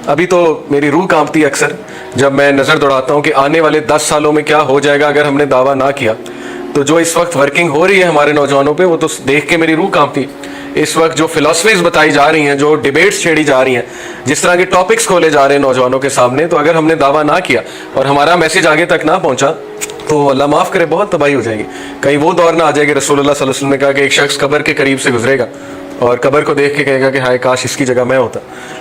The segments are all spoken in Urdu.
ابھی تو میری روح کانپتی ہے اکثر جب میں نظر دوڑاتا ہوں کہ آنے والے 10 سالوں میں کیا ہو جائے گا اگر ہم نے دعویٰ نہ کیا. تو جو اس وقت ورکنگ ہو رہی ہے ہمارے نوجوانوں پہ وہ تو دیکھ کے میری روح کانپتی. اس وقت جو فلاسفیز بتائی جا رہی ہیں, جو ڈیبیٹس چھیڑی جا رہی ہیں, جس طرح کے ٹاپکس کھولے جا رہے ہیں نوجوانوں کے سامنے, تو اگر ہم نے دعویٰ نہ کیا اور ہمارا میسج آگے تک نہ پہنچا تو اللہ معاف کرے بہت تباہی ہو جائے گی. کہیں وہ دور نہ آ جائے گا. رسول اللہ صلی اللہ علیہ وسلم نے کہا کہ ایک شخص قبر کے قریب سے گزرے گا اور قبر کو دیکھ کے کہے گا کہ ہائے کاش اس کی جگہ میں ہوتا.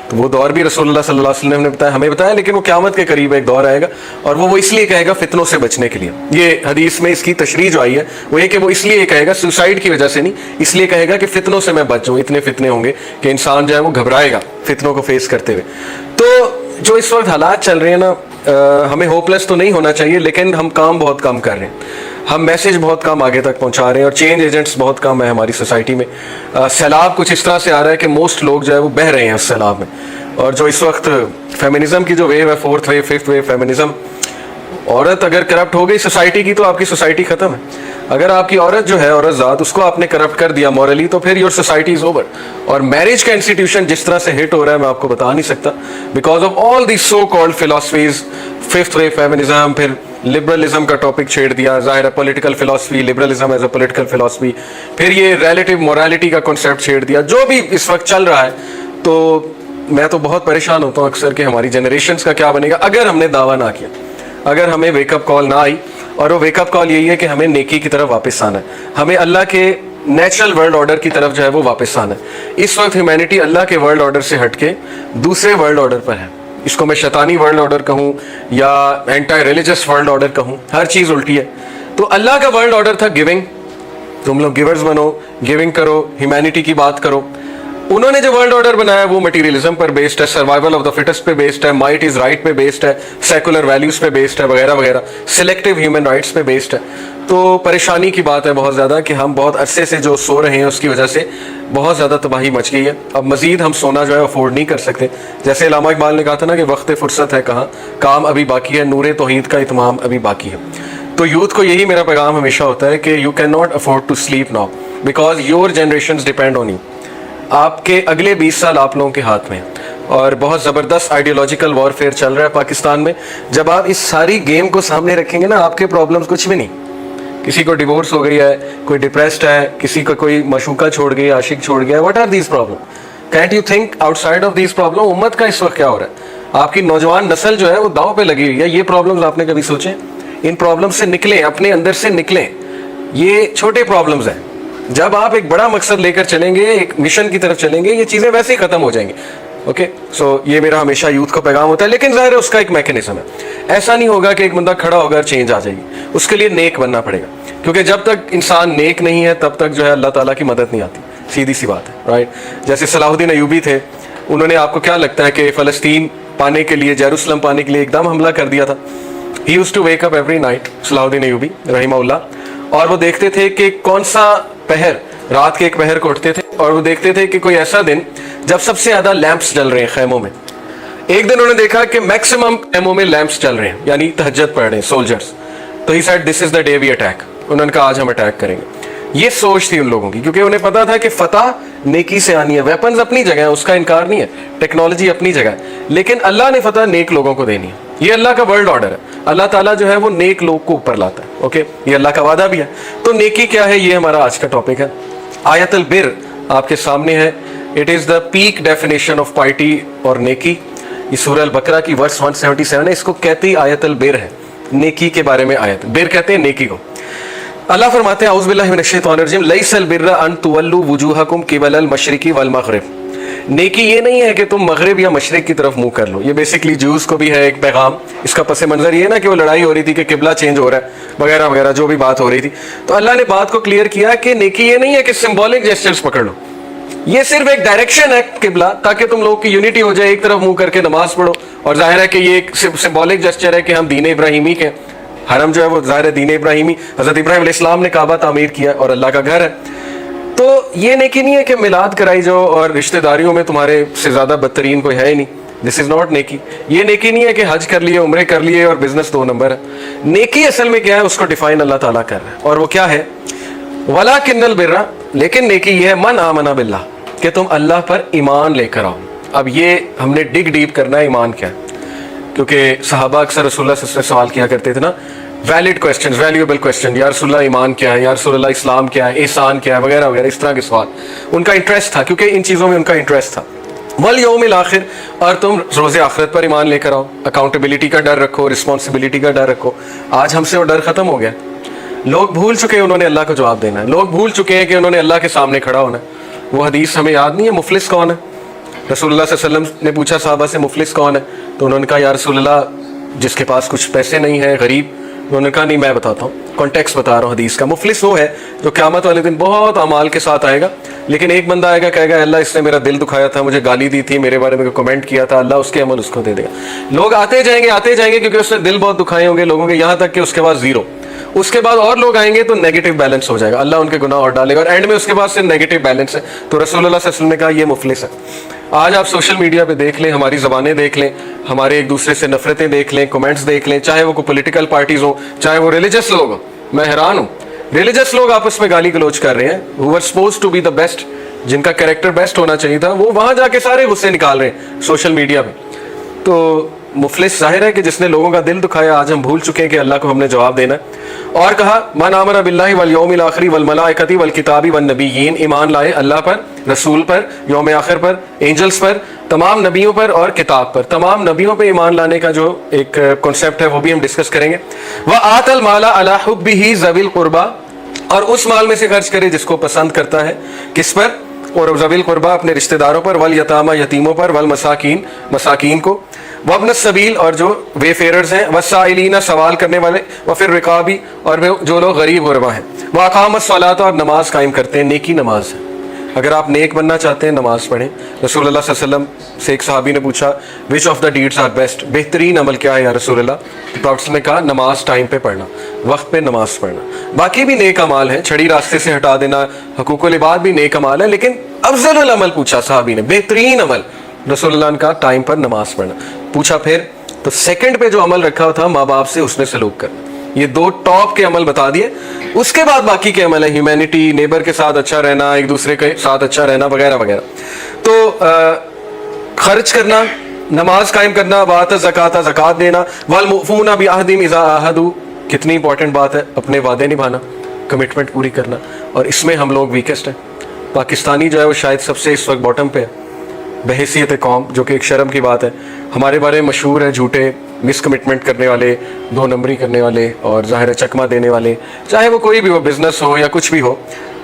تو وہ دور بھی رسول اللہ صلی اللہ علیہ وسلم نے بتایا, ہمیں بتایا, لیکن وہ قیامت کے قریب ایک دور آئے گا اور وہ اس لیے کہے گا فتنوں سے بچنے کے لیے. یہ حدیث میں اس کی تشریح جو آئی ہے وہ یہ کہ وہ اس لیے کہے گا سوسائڈ کی وجہ سے نہیں, اس لیے کہے گا کہ فتنوں سے میں بچ جاؤں. اتنے فتنے ہوں گے کہ انسان جو ہے وہ گھبرائے گا فتنوں کو فیس کرتے ہوئے. تو جو اس وقت حالات چل رہے ہیں نا, ہمیں ہوپ لیس تو نہیں ہونا چاہیے, لیکن ہم کام بہت کم کر رہے ہیں. ہم میسج بہت کم آگے تک پہنچا رہے ہیں اور چینج ایجنٹس بہت کم ہیں ہماری سوسائٹی میں. سیلاب کچھ اس طرح سے آ رہا ہے کہ موسٹ لوگ جو ہے وہ بہہ رہے ہیں اس سیلاب میں. اور جو اس وقت فیمنزم کی جو ویو ہے, 4th view 5th wave feminism, عورت اگر کرپٹ ہو گئی سوسائٹی کی تو آپ کی سوسائٹی ختم ہے. اگر آپ کی عورت جو ہے, عورت ذات, اس کو آپ نے کرپٹ کر دیا مورلی تو پھر یور سوسائٹی از اوور. اور میرج کا انسٹیٹیوشن جس طرح سے ہٹ ہو رہا ہے میں آپ کو بتا نہیں سکتا, because of all the so called philosophies. 5th wave feminism, پھر لبرلزم کا ٹاپک چھیڑ دیا, ظاہر ہے political philosophy, liberalism as a political philosophy, پھر یہ ریلیٹیو مورالٹی کا کنسیپٹ چھیڑ دیا. جو بھی اس وقت چل رہا ہے, تو میں تو بہت پریشان ہوتا ہوں اکثر کہ ہماری جنریشنز کا کیا بنے گا اگر ہم نے دعویٰ نہ کیا, اگر ہمیں ویک اپ کال نہ آئی. اور وہ ویک اپ کال یہی ہے کہ ہمیں نیکی کی طرف واپس آنا ہے, ہمیں اللہ کے نیچرل ورلڈ آرڈر کی طرف جو ہے وہ واپس آنا ہے. اس وقت ہیومینٹی اللہ کے ورلڈ آرڈر سے ہٹ کے دوسرے ورلڈ آرڈر پر ہے. اس کو میں شیطانی ورلڈ آرڈر کہوں یا اینٹی ریلیجس ورلڈ آرڈر کہوں, ہر چیز الٹی ہے. تو اللہ کا ورلڈ آرڈر تھا گیونگ, تم لوگ گیورز بنو, گیونگ کرو, ہیومینٹی کی بات کرو. انہوں نے جو ورلڈ آرڈر بنایا وہ مٹیریلزم پر بیسڈ ہے, سروائیول آف دا فٹسٹ پہ بیسڈ ہے, مائٹ از رائٹ پہ بیسڈ ہے, سیکولر ویلیوز پہ بیسڈ ہے, وغیرہ وغیرہ, سلیکٹیو ہیومن رائٹس پہ بیسڈ ہے. تو پریشانی کی بات ہے بہت زیادہ کہ ہم بہت عرصے سے جو سو رہے ہیں اس کی وجہ سے بہت زیادہ تباہی مچ گئی ہے. اب مزید ہم سونا جو ہے افورڈ نہیں کر سکتے. جیسے علامہ اقبال نے کہا تھا نا کہ وقت فرصت ہے کہاں, کام ابھی باقی ہے, نور توحید کا اتمام ابھی باقی ہے. تو یوتھ کو یہی میرا پیغام ہمیشہ ہوتا ہے کہ you can not afford to sleep now because your generations depend on you. آپ کے اگلے 20 سال آپ لوگوں کے ہاتھ میں ہیں اور بہت زبردست آئیڈیولوجیکل وارفیئر چل رہا ہے پاکستان میں. جب آپ اس ساری گیم کو سامنے رکھیں گے نا, آپ کے پرابلمز کچھ بھی نہیں. کسی کو ڈیورس ہو گئی ہے, کوئی ڈپریسڈ ہے, کسی کو کوئی معشوقہ چھوڑ گئی, عاشق چھوڑ گیا, what are these problem? Can't you think outside of these problem? امت کا اس وقت کیا ہو رہا ہے؟ آپ کی نوجوان نسل جو ہے وہ داؤ پہ لگی ہوئی ہے. یہ پرابلمز آپ نے کبھی سوچیں؟ ان پرابلمز سے نکلیں, اپنے اندر سے نکلیں. یہ چھوٹے پرابلمز ہیں. جب آپ ایک بڑا مقصد لے کر چلیں گے, ایک مشن کی طرف چلیں گے, یہ چیزیں ویسے ہی ختم ہو جائیں گی. اوکے, سو یہ میرا ہمیشہ یوتھ کو پیغام ہوتا ہے. لیکن ظاہر ہے اس کا ایک میکینزم ہے. ایسا نہیں ہوگا کہ ایک بندہ کھڑا ہوگا اور چینج آ جائے گی. اس کے لیے نیک بننا پڑے گا, کیونکہ جب تک انسان نیک نہیں ہے تب تک جو ہے اللہ تعالیٰ کی مدد نہیں آتی. سیدھی سی بات ہے, رائٹ. جیسے صلاح الدین ایوبی تھے, انہوں نے, آپ کو کیا لگتا ہے کہ فلسطین پانے کے لیے, یروشلم پانے کے لیے ایک دم حملہ کر دیا تھا؟ He used to wake up every night, Salahuddin Ayubi رحمہ اللہ, اور وہ دیکھتے تھے کہ کون سا پہر, رات کے ایک پہر کو اٹھتے تھے اور وہ دیکھتے تھے کہ کوئی ایسا دن جب سب سے زیادہ لیمپس جل رہے ہیں خیموں میں. ایک دن انہوں نے دیکھا کہ میکسیمم خیموں میں لیمپس چل رہے ہیں, یعنی تہجد پڑھ رہے ہیں سولجرز. تو he said this is the day we attack. انہوں نے کہا آج ہم اٹیک کریں گے. یہ سوچ تھی ان لوگوں کی, کیونکہ انہیں پتا تھا کہ فتح نیکی سے آنی ہے. ویپنز اپنی جگہ ہیں, اس کا انکار نہیں ہے, ٹیکنالوجی اپنی جگہ ہے, لیکن اللہ نے فتح نیک لوگوں کو دینی ہے. یہ اللہ کا ورلڈ آرڈر ہے. اللہ تعالیٰ جو ہے وہ نیک لوگ کو اوپر لاتا ہے. اوکے, یہ اللہ کا وعدہ بھی ہے. تو نیکی کیا ہے, یہ ہمارا آج کا ٹاپک ہے. آیت البر آپ کے سامنے ہے. It is the peak definition of piety اور نیکی. یہ سورہ البقرہ کی ورس 177 ہے. اس کو کہتی آیت البر ہے, نیکی کے بارے میں آیت. بر کہتے ہیں نیکی کو. اللہ فرماتے ہیں اعوذ باللہ من الشیطان الرجیم, لیس البر ان تولوا وجوہکم قبل المشرق والمغرب. نیکی یہ نہیں ہے کہ تم مغرب یا مشرق کی طرف منہ کر لو. یہ بیسکلی جوز کو بھی ہے ایک پیغام. اس کا پس منظر یہ ہے نا کہ وہ لڑائی ہو رہی تھی کہ قبلہ چینج ہو رہا ہے وغیرہ وغیرہ, جو بھی بات ہو رہی تھی. تو اللہ نے بات کو کلیئر کیا کہ نیکی یہ نہیں ہے کہ سمبولک جیسچرز پکڑ لو. یہ صرف ایک ڈائریکشن ہے قبلہ, تاکہ تم لوگوں کی یونٹی ہو جائے, ایک طرف منہ کر کے نماز پڑھو. اور ظاہر ہے کہ یہ ایک سمبولک جیسچر ہے کہ ہم دین ابراہیمی کے, حرم جو ہے وہ ظاہر ہے دین ابراہیمی, حضرت ابراہیم علیہ السلام نے کعبہ تعمیر کیا اور اللہ کا گھر ہے. تو یہ نیکی نہیں ہے کہ میلاد کرائی جاؤ اور رشتہ داریوں میں تمہارے سے زیادہ بدترین کوئی ہے ہی نہیں. دس از ناٹ نیکی. یہ نیکی نہیں ہے کہ حج کر لیے, عمرے کر لیے اور بزنس 2 نمبر ہے. نیکی اصل میں کیا ہے, اس کو ڈیفائن اللہ تعالیٰ کر رہا ہے, اور وہ کیا ہے, وَلَٰكِنَّ الْبِرَّ, لیکن نیکی یہ ہے, من آمن باللہ, کہ تم اللہ پر ایمان لے کر آؤ. اب یہ ہم نے ڈگ ڈیپ کرنا ہے ایمان کیا ہے، کیونکہ صحابہ اکثر رسول اللہ صلی اللہ علیہ وسلم سوال کیا کرتے تھے نا، ویلڈ کویسچن، ویلیوبل کویسچن، یا رسول اللہ ایمان کیا ہے، یا رسول اللہ اسلام کیا ہے، احسان کیا ہے، وغیرہ وغیرہ، اس طرح کے سوال ان کا انٹرسٹ تھا، کیونکہ ان چیزوں میں ان کا انٹرسٹ تھا۔ والیوم الآخر، اور تم روز آخرت پر ایمان لے کر آؤ، اکاؤنٹیبلٹی کا ڈر رکھو، رسپانسبلٹی کا ڈر رکھو۔ آج ہم سے وہ ڈر ختم ہو گیا، لوگ بھول چکے ہیں انہوں نے اللہ کو جواب دینا ہے، لوگ بھول چکے ہیں کہ انہوں نے اللہ کے سامنے کھڑا ہونا ہے۔ وہ حدیث ہمیں یاد نہیں ہے، مفلس کون ہے؟ رسول اللہ صلی اللہ علیہ وسلم نے پوچھا صحابہ سے مفلس کون ہے، تو انہوں نے کہا یا رسول اللہ جس کے پاس کچھ پیسے نہیں ہے، غریب۔ انہوں نے کہا نہیں میں بتاتا ہوں، کانٹیکس بتا رہا ہوں حدیث کا۔ مفلس وہ ہے جو قیامت والے دن بہت اعمال کے ساتھ آئے گا، لیکن ایک بندہ آئے گا کہے گا اللہ اس نے میرا دل دکھایا تھا، مجھے گالی دی تھی، میرے بارے میں کمنٹ کیا تھا، اللہ اس کے عمل اس کو دے دے گا۔ لوگ آتے جائیں گے کیونکہ اس نے دل بہت دکھائے ہوں گے لوگوں کے، یہاں تک کہ اس کے بعد زیرو۔ اس کے بعد اور لوگ آئیں گے تو نیگیٹو بیلنس ہو جائے گا، اللہ ان کے گناہ اور ڈالے گا، اور اینڈ میں اس کے بعد صرف نیگیٹو بیلنس ہے۔ تو رسول اللہ صلی اللہ علیہ وسلم نے کہا یہ مفلس ہے۔ آج آپ سوشل میڈیا پہ دیکھ لیں، ہماری زبانیں دیکھ لیں، ہمارے ایک دوسرے سے نفرتیں دیکھ لیں، کمنٹس دیکھ لیں، چاہے وہ کوئی پولیٹیکل پارٹیز ہوں، چاہے وہ ریلیجس لوگ ہوں۔ میں حیران ہوں، ریلیجس لوگ آپس میں گالی گلوچ کر رہے ہیں، who were supposed to be the best، جن کا کریکٹر بیسٹ ہونا چاہیے تھا، وہ وہاں جا کے سارے غصے نکال رہے ہیں سوشل میڈیا پہ۔ تو مفلس ظاہر ہے کہ جس نے لوگوں کا دل دکھایا۔ آج ہم بھول چکے ہیں کہ اللہ کو ہم نے جواب دینا ہے۔ اور کہا من آمن باللہ والیوم الآخر والملائکۃ والکتاب والنبیین، ایمان لائے اللہ پر، رسول پر، یوم آخر پر، اینجلز پر، تمام نبیوں پر اور کتاب پر۔ تمام نبیوں پہ ایمان لانے کا جو ایک کنسیپٹ ہے وہ بھی ہم ڈسکس کریں گے۔ وآت المال علی حبہ ذوی القربى، اور اس مال میں سے خرچ کرے جس کو پسند کرتا ہے، کس پر؟ اور ذوی القربى اپنے رشتہ داروں پر، والیتامى یتیموں پر، والمساکین مساکین کو، وابن السبیل اور جو وے فیررز ہیں، والسائلین سوال کرنے والے، وفی الرقاب اور جو لوگ غریب غربا ہیں، واقام الصلاۃ اور نماز قائم کرتے ہیں۔ نیکی نماز ہے، اگر آپ نیک بننا چاہتے ہیں نماز پڑھیں۔ رسول اللہ صلی اللہ علیہ وسلم سے ایک صحابی نے پوچھا which of the deeds are best, بہترین عمل کیا ہے یا رسول اللہ؟ تو پروفیٹ نے کہا نماز ٹائم پہ پڑھنا، وقت پہ نماز پڑھنا۔ باقی بھی نیک اعمال ہیں، چھڑی راستے سے ہٹا دینا، حقوق العباد بھی نیک اعمال ہے، لیکن افضل العمل پوچھا صحابی نے، بہترین عمل رسول اللہ نے کہا ٹائم پر نماز پڑھنا۔ پوچھا پھر تو سیکنڈ پہ جو عمل رکھا تھا ماں باپ سے حسن سلوک کرنا۔ یہ دو ٹاپ کے عمل بتا دیے، اس کے بعد باقی کے عمل ہیں، ہیومینٹی، نیبر کے ساتھ اچھا رہنا، ایک دوسرے کے ساتھ اچھا رہنا، وغیرہ وغیرہ۔ تو خرچ کرنا، نماز قائم کرنا، وآت الزکاۃ زکوٰۃ دینا، والموفون بعہدہم اذا عاہدوا، کتنی امپورٹنٹ بات ہے، اپنے وعدے نبھانا، کمٹمنٹ پوری کرنا۔ اور اس میں ہم لوگ ویکسٹ ہیں۔ پاکستانی جو ہے وہ شاید سب سے اس وقت باٹم پہ ہے بحیثیت قوم، جو کہ ایک شرم کی بات ہے۔ ہمارے بارے میں مشہور ہے جھوٹے، مس کمٹمنٹ کرنے والے، دو نمبری کرنے والے، اور ظاہر چکمہ دینے والے، چاہے وہ کوئی بھی ہو، بزنس ہو یا کچھ بھی ہو۔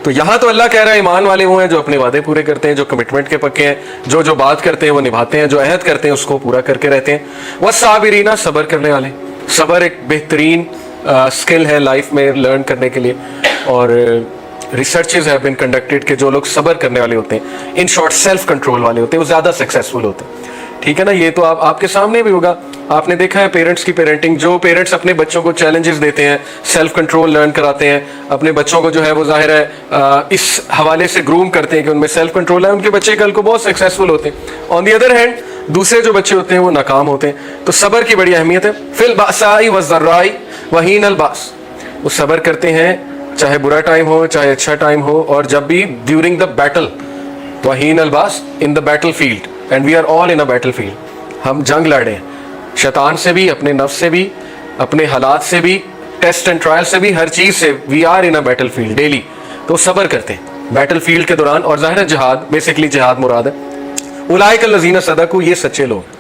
تو یہاں تو اللہ کہہ رہا ہے ایمان والے وہ ہیں جو اپنے وعدے پورے کرتے ہیں، جو کمٹمنٹ کے پکے ہیں، جو بات کرتے ہیں وہ نبھاتے ہیں، جو عہد کرتے ہیں اس کو پورا کر کے رہتے ہیں۔ والصابرین، صبر کرنے والے۔ صبر ایک بہترین اسکل ہے لائف میں لرن کرنے کے لیے، اور ریسرچز ہیو بین کنڈکٹیڈ کہ جو لوگ صبر کرنے والے ہوتے ہیں، ان شارٹ سیلف کنٹرول والے ہوتے ہیں، وہ زیادہ سکسیزفل ہوتے ہیں۔ ٹھیک ہے نا؟ یہ تو آپ کے سامنے بھی ہوگا، آپ نے دیکھا ہے پیرنٹس کی پیرنٹنگ، جو پیرنٹس اپنے بچوں کو چیلنجز دیتے ہیں، سیلف کنٹرول لرن کراتے ہیں، اپنے بچوں کو جو ہے وہ ظاہر ہے اس حوالے سے گروم کرتے ہیں کہ ان میں سیلف کنٹرول ہے، ان کے بچے کل کو بہت سکسیزفل ہوتے ہیں۔ آن دی ادر ہینڈ دوسرے جو بچے ہوتے ہیں وہ ناکام ہوتے ہیں۔ تو صبر کی بڑی اہمیت ہے۔ فی البأساء والضراء وحین البأس، وہ صبر کرتے ہیں چاہے برا ٹائم ہو چاہے اچھا ٹائم ہو، اور جب بھی ڈیورنگ دا بیٹل، وحین الباس in the battle field, and we are all in a battle field. ہم جنگ لڑے ہیں، شیطان سے بھی، اپنے نفس سے بھی، اپنے حالات سے بھی، ٹیسٹ اینڈ ٹرائل سے بھی، ہر چیز سے we are in a battle field daily. تو صبر کرتے ہیں بیٹل فیلڈ کے دوران، اور ظاہر جہاد، بیسکلی جہاد مراد ہے۔ اولئک الذین صدقوا، یہ سچے لوگ،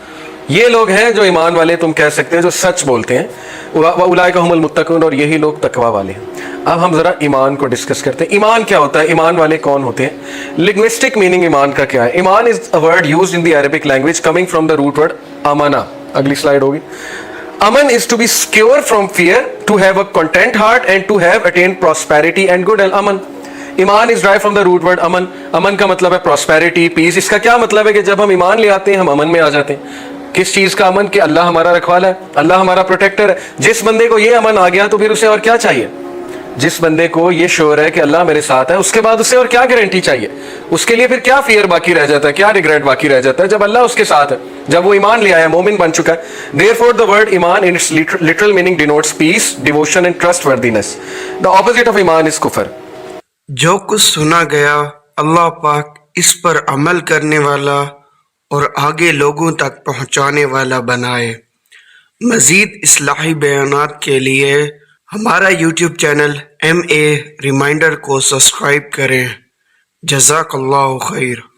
یہ لوگ ہیں جو ایمان والے تم کہہ سکتے ہیں، جو سچ بولتے ہیں۔ اولئک هم المتقون، اور یہی لوگ تقوی والے ہیں۔ اب ہم ذرا ایمان کو ڈسکس کرتے ہیں۔ ایمان کیا ہوتا ہے؟ ایمان والے کون ہوتے ہیں؟ لنگوسٹک میننگ ایمان کا کیا ہے؟ ایمان is a word used in the Arabic language coming from the root word امنا۔ اگلی سلائیڈ ہوگی۔ امن is to be secure from fear, to have a content heart and to have attained prosperity and good health. امن، ایمان is derived from the root word امن۔ امن کا مطلب ہے پراسپیرٹی، پیس۔ اس کا کیا مطلب ہے کہ جب ہم ایمان لے آتے ہیں ہم امن میں آ جاتے ہیں۔ کس چیز کا امن؟ کہ اللہ ہمارا رکھوالا ہے، اللہ ہمارا پروٹیکٹر ہے۔ جس بندے کو یہ امن آ گیا تو پھر اسے اور کیا چاہیے؟ جس بندے کو یہ شعور ہے کہ اللہ میرے ساتھ ہے، اس کے بعد اسے اور کیا گارنٹی چاہیے؟ اس کے لیے پھر کیا فیئر باقی رہ جاتا ہے، کیا ریگریٹ باقی رہ جاتا ہے جب اللہ اس کے ساتھ ہے، جب وہ ایمان لے آیا، مومن بن چکا ہے۔ Therefore the word ایمان in its literal meaning denotes peace, devotion and trustworthiness. The opposite of ایمان is کفر۔ جو کچھ سنا گیا اللہ پاک اس پر عمل کرنے والا اور آگے لوگوں تک پہنچانے والا بنائے۔ مزید اصلاحی بیانات کے لیے ہمارا یوٹیوب چینل MA ریمائنڈر کو سبسکرائب کریں۔ جزاک اللہ خیر۔